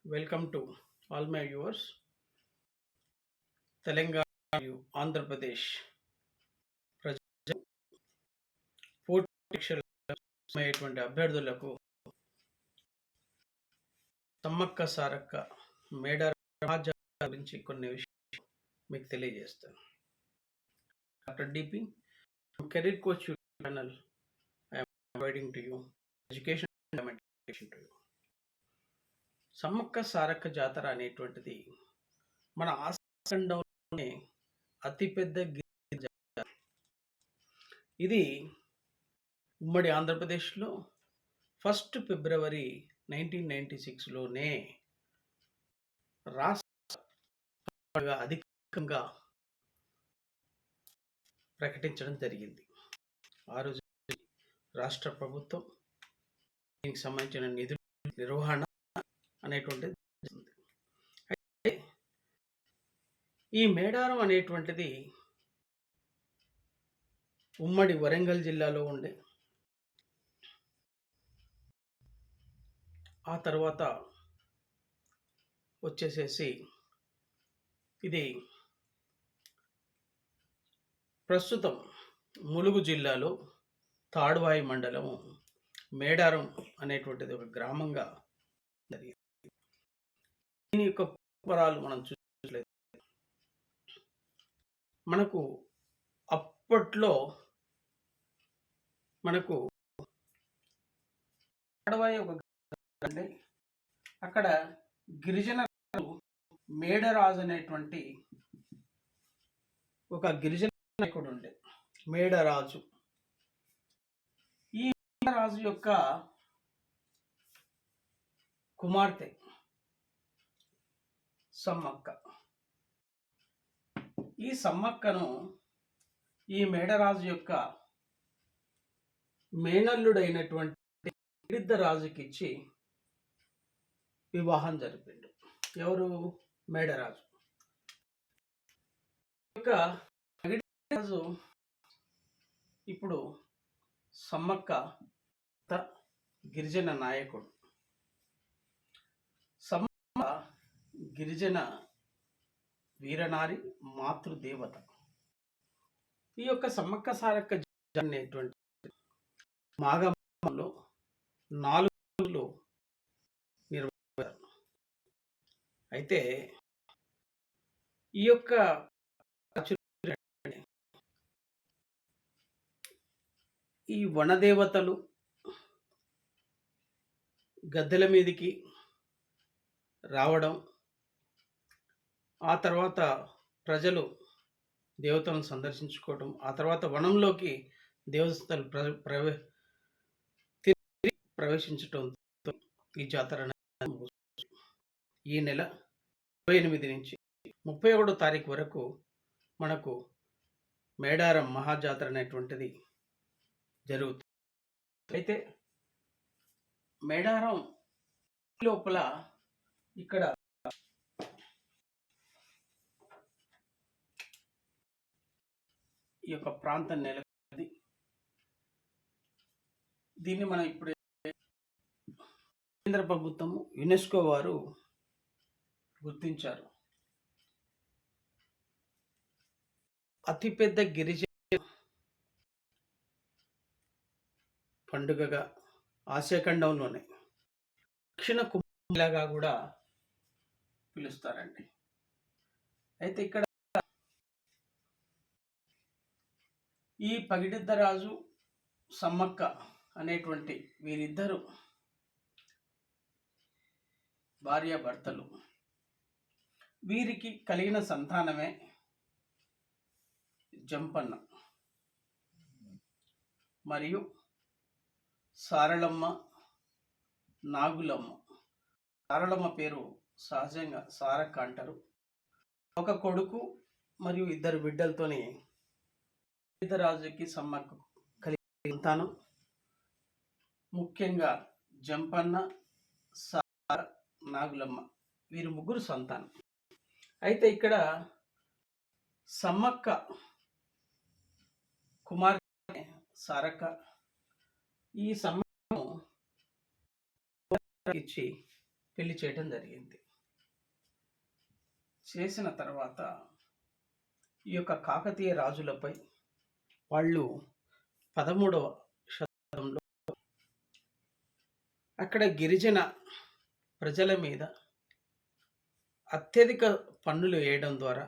Welcome to all my viewers. Telangana మరియు ఆంధ్రప్రదేశ్ ప్రజలు పోటీ పరీక్షలు అభ్యర్థులకు సమ్మక్క సారక్క మేడారం సమాజం గురించి కొన్ని విషయాలు మీకు తెలియజేస్తాను. Doctor DP career coach channel I'm providing to you education to you. Sammakka Sarakka జాతర అనేటువంటిది మన ఆసండంలోనే అతిపెద్ద జాతర. ఇది ఉమ్మడి ఆంధ్రప్రదేశ్లో 1 ఫిబ్రవరి 1996లోనే రాష్ట్ర అధికంగా ప్రకటించడం జరిగింది. ఆ రోజు రాష్ట్ర ప్రభుత్వం దీనికి సంబంధించిన నిధుల నిర్వహణ అనేటువంటిది. అయితే ఈ మేడారం అనేటువంటిది ఉమ్మడి వరంగల్ జిల్లాలో ఉండే, ఆ తర్వాత వచ్చేసేసి ఇది ప్రస్తుతం ములుగు జిల్లాలో తాడువాయి మండలం మేడారం అనేటువంటిది ఒక గ్రామంగా జరిగింది. దీని యొక్క పురాలు మనం చూసినట్లయితే మనకు అప్పట్లో తాడువాయి ఒక అంటే అక్కడ గిరిజన మేడరాజు అనేటువంటి ఒక గిరిజన నాయకుడు ఉండే. మేడరాజు, ఈ మేడరాజు యొక్క కుమార్తె సమ్మక్క. ఈ సమ్మక్కను ఈ మేడరాజు యొక్క మేనల్లుడైనటువంటి రాజుకి ఇచ్చి వివాహం జరిపిండు. ఎవరు? మేడరాజు. రాజు ఇప్పుడు సమ్మక్క గిరిజన నాయకుడు. సమ్మక్క గిరిజన వీరనారి, మాతృదేవత. ఈ యొక్క సమ్మక్క సారక్క అనేటువంటి మాఘంలో 4 రోజులు నిర్వహిస్తారు. అయితే ఈ యొక్క ఈ వనదేవతలు గద్దెల మీదికి రావడం, ఆ తర్వాత ప్రజలు దేవతలను సందర్శించుకోవడం, ఆ తర్వాత వనంలోకి దేవతలు ప్రవేశించడంతో ఈ జాతర ఈ నెల 28 నుంచి 31 తారీఖు వరకు మనకు మేడారం మహాజాతర అనేటువంటిది జరుగుతుంది. అయితే మేడారం లోపల ఇక్కడ ఈ యొక్క ప్రాంతం నెలకొంది. దీన్ని మనం ఇప్పుడు కేంద్ర ప్రభుత్వము, యునెస్కో వారు గుర్తించారు. అతిపెద్ద గిరిజన పండుగగా ఆసియాఖండంలోనే దక్షిణ కుంభమేళాగా కూడా పిలుస్తారండి. అయితే ఇక్కడ ఈ పగిడిద్దరాజు, సమ్మక్క అనేటువంటి వీరిద్దరు భార్యాభర్తలు. వీరికి కలిగిన సంతానమే జంపన్న మరియు సారళమ్మ, నాగులమ్మ. సారళమ్మ పేరు సహజంగా సారక్క అంటారు. ఒక కొడుకు మరియు 2 బిడ్డలతోని రాజుకి సమ్మక్క కలిగిన సంతానం ముఖ్యంగా జంపన్న, నాగులమ్మ, వీరు 3 సంతానం. అయితే ఇక్కడ సమ్మక్క కుమార్తె సారక్క ఈ సమ్మక్కను ఇచ్చి పెళ్లి చేయడం జరిగింది. చేసిన తర్వాత ఈ యొక్క కాకతీయ రాజులపై వాళ్ళు 13వ శతాబ్దంలో అక్కడ గిరిజన ప్రజల మీద అత్యధిక పన్నులు వేయడం ద్వారా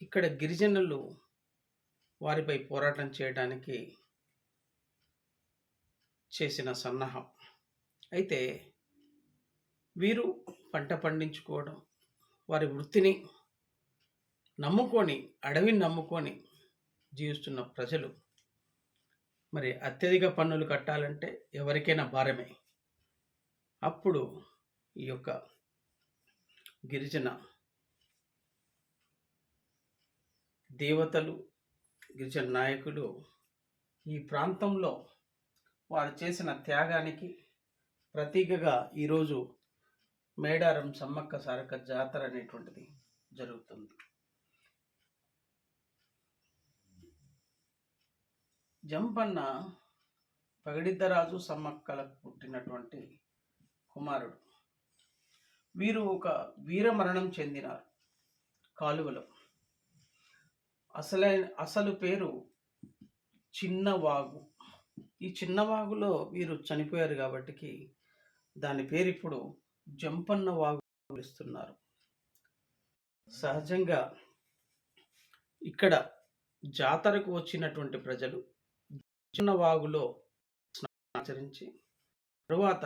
ఇక్కడ గిరిజనులు వారిపై పోరాటం చేయడానికి చేసిన సన్నాహం. అయితే వీరు పంట పండించుకోవడం, వారి వృత్తిని నమ్ముకొని, అడవిని నమ్ముకొని జీవిస్తున్న ప్రజలు మరి అత్యధిక పన్నులు కట్టాలంటే ఎవరికైనా భారమే. అప్పుడు ఈ యొక్క గిరిజన దేవతలు, గిరిజన నాయకులు ఈ ప్రాంతంలో వారు చేసిన త్యాగానికి ప్రతీకగా ఈరోజు మేడారం సమ్మక్క సారక్క జాతర అనేటువంటిది జరుగుతుంది. జంపన్న పగడిద్దరాజు సమ్మక్కలకు పుట్టినటువంటి కుమారుడు. వీరు ఒక వీర మరణం చెందినారు కాలువలో. అసలు పేరు చిన్నవాగు. ఈ చిన్నవాగులో వీరు చనిపోయారు కాబట్టి దాని పేరు ఇప్పుడు జంపన్న వాగు పిలుస్తున్నారు. సహజంగా ఇక్కడ జాతరకు వచ్చినటువంటి ప్రజలు చిన్నవాగులో ఆచరించి తరువాత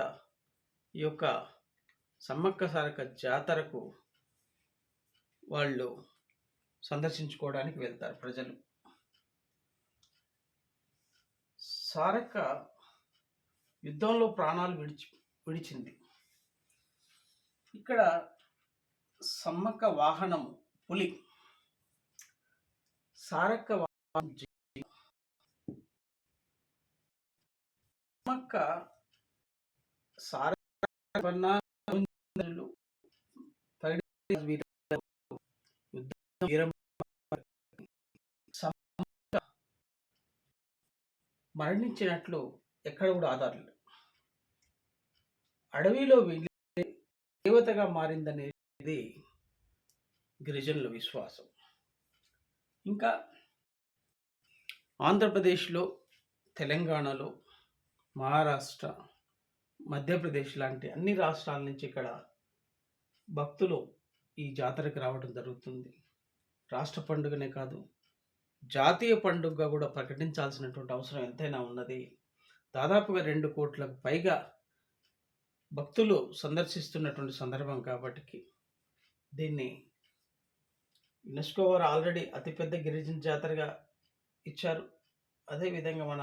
ఈ యొక్క సమ్మక్క సారక్క జాతరకు వాళ్ళు సందర్శించుకోవడానికి వెళ్తారు ప్రజలు. సారక్క యుద్ధంలో ప్రాణాలు విడిచింది. ఇక్కడ సమ్మక్క వాహనం పులి. సారక్క వాహనం సమ్మక్క మరణించినట్లు ఎక్కడ కూడా ఆధారాలు. అడవిలో దేవతగా మారిందనేది గిరిజనుల విశ్వాసం. ఇంకా ఆంధ్రప్రదేశ్లో, తెలంగాణలో, మహారాష్ట్ర, మధ్యప్రదేశ్ లాంటి అన్ని రాష్ట్రాల నుంచి ఇక్కడ భక్తులు ఈ జాతరకు రావడం జరుగుతుంది. రాష్ట్ర పండుగనే కాదు, జాతీయ పండుగగా కూడా ప్రకటించాల్సినటువంటి అవసరం ఎంతైనా ఉన్నది. దాదాపుగా 2 కోట్లకు పైగా భక్తులు సందర్శిస్తున్నటువంటి సందర్భం కాబట్టి దీన్ని యునెస్కో వారు ఆల్రెడీ అతిపెద్ద గిరిజన జాతరగా ఇచ్చారు. అదేవిధంగా మన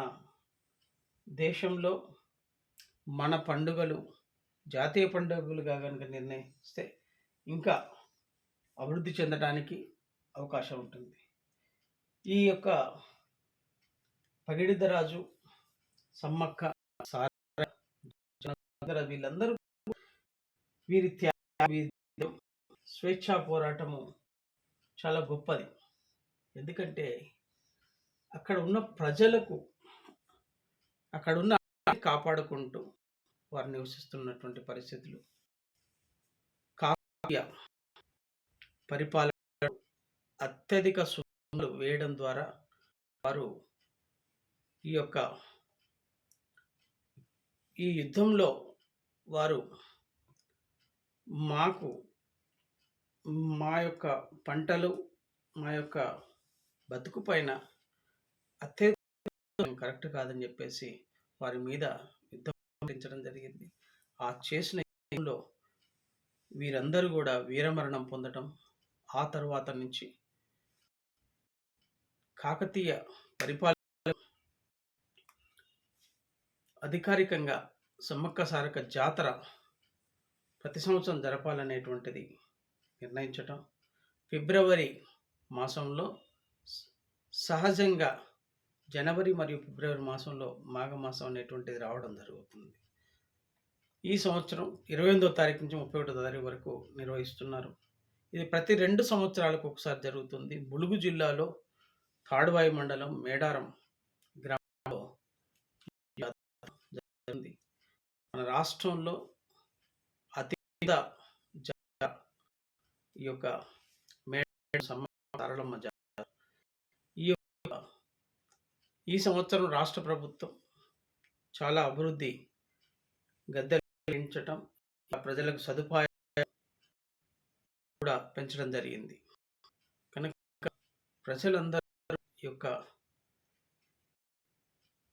దేశంలో మన పండుగలు జాతీయ పండుగలుగా కనుక నిర్ణయిస్తే ఇంకా అభివృద్ధి చెందడానికి అవకాశం ఉంటుంది. ఈ యొక్క పగిడిద్దరాజు, సమ్మక్క, వీళ్ళందరూ వీరి స్వేచ్ఛా పోరాటము చాలా గొప్పది. ఎందుకంటే అక్కడ ఉన్న ప్రజలకు, అక్కడున్న కాపాడుకుంటూ వారు నివసిస్తున్నటువంటి పరిస్థితులు. కావ్య పరిపాలన అత్యధిక సున్నాలు వేయడం ద్వారా వారు ఈ యుద్ధంలో వారు మా యొక్క పంటలు, మా యొక్క బతుకు పైన అత్యధిక కరెక్ట్ కాదని చెప్పేసి వారి మీద యుద్ధం జరిగింది. ఆ చేసిన యుద్ధంలో వీరందరూ కూడా వీరమరణం పొందడం, ఆ తర్వాత నుంచి కాకతీయ పరిపాలన అధికారికంగా సమ్మక్క సారక్క జాతర ప్రతి సంవత్సరం జరపాలనేటువంటిది నిర్ణయించటం. ఫిబ్రవరి మాసంలో సహజంగా జనవరి మరియు ఫిబ్రవరి మాసంలో మాఘమాసం అనేటువంటిది రావడం జరుగుతుంది. ఈ సంవత్సరం 28వ తారీఖు నుంచి 31వ తారీఖు వరకు నిర్వహిస్తున్నారు. ఇది ప్రతి 2 సంవత్సరాలకు ఒకసారి జరుగుతుంది. ములుగు జిల్లాలో తాడువాయి మండలం మేడారం గ్రామంలో జరుగుతుంది. మన రాష్ట్రంలో మీద ఈ యొక్క సారలమ్మ జాతర ఈ ఈ సంవత్సరం రాష్ట్ర ప్రభుత్వం చాలా అభివృద్ధి గద్దెలించటం, ప్రజలకు సదుపాయం కూడా పెంచడం జరిగింది. కనుక ప్రజలందరూ ఈ యొక్క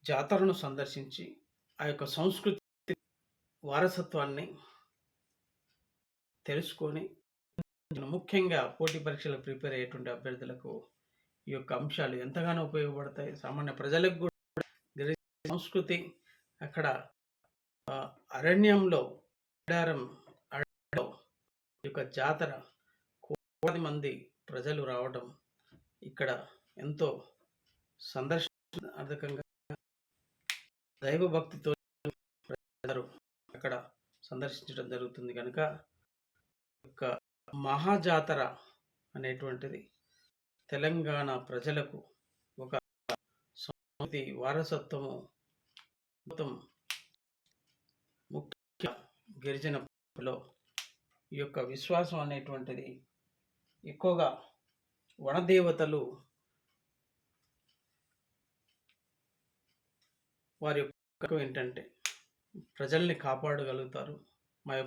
జాతరను సందర్శించి ఆ యొక్క సంస్కృతి వారసత్వాన్ని తెలుసుకొని, ముఖ్యంగా పోటీ పరీక్షలకు ప్రిపేర్ అయ్యేటువంటి అభ్యర్థులకు ఈ యొక్క అంశాలు ఎంతగానో ఉపయోగపడతాయి. సామాన్య ప్రజలకు కూడా సంస్కృతి అక్కడ అరణ్యంలో ఈ యొక్క జాతర కోట్లాది మంది ప్రజలు రావడం ఇక్కడ ఎంతో సందర్శనార్థకంగా దైవభక్తితో ప్రజలు అక్కడ సందర్శించడం జరుగుతుంది. కనుక యొక్క మహాజాతర అనేటువంటిది తెలంగాణ ప్రజలకు ఒక సంస్కృతి వారసత్వము, మొత్తం ముఖ్య గిరిజనలో ఈ యొక్క విశ్వాసం అనేటువంటిది ఎక్కువగా వనదేవతలు వారి యొక్క ఏంటంటే ప్రజల్ని కాపాడగలుగుతారు, వారి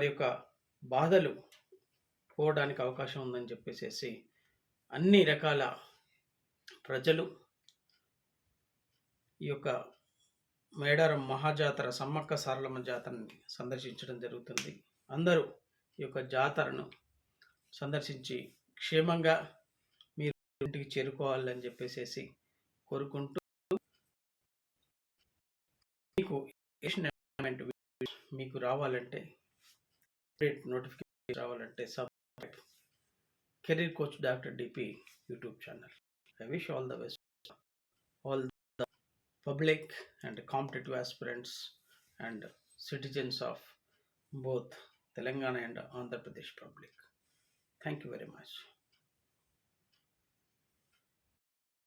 యొక్క బాధలు పోవడానికి అవకాశం ఉందని చెప్పేసి అన్ని రకాల ప్రజలు ఈ యొక్క మేడారం మహాజాతర సమ్మక్క సారలమ్మ జాతరని సందర్శించడం జరుగుతుంది. అందరూ ఈ యొక్క జాతరను సందర్శించి క్షేమంగా మీరు ఇంటికి చేరుకోవాలని చెప్పేసి కోరుకుంటూ, మీకు రావాలంటే నోటిఫికేషన్ రావాలంటే subscribe career coach doctor DP YouTube channel. I wish all the best all the public and competitive aspirants and citizens of both Telangana and Andhra Pradesh public. Thank you very much.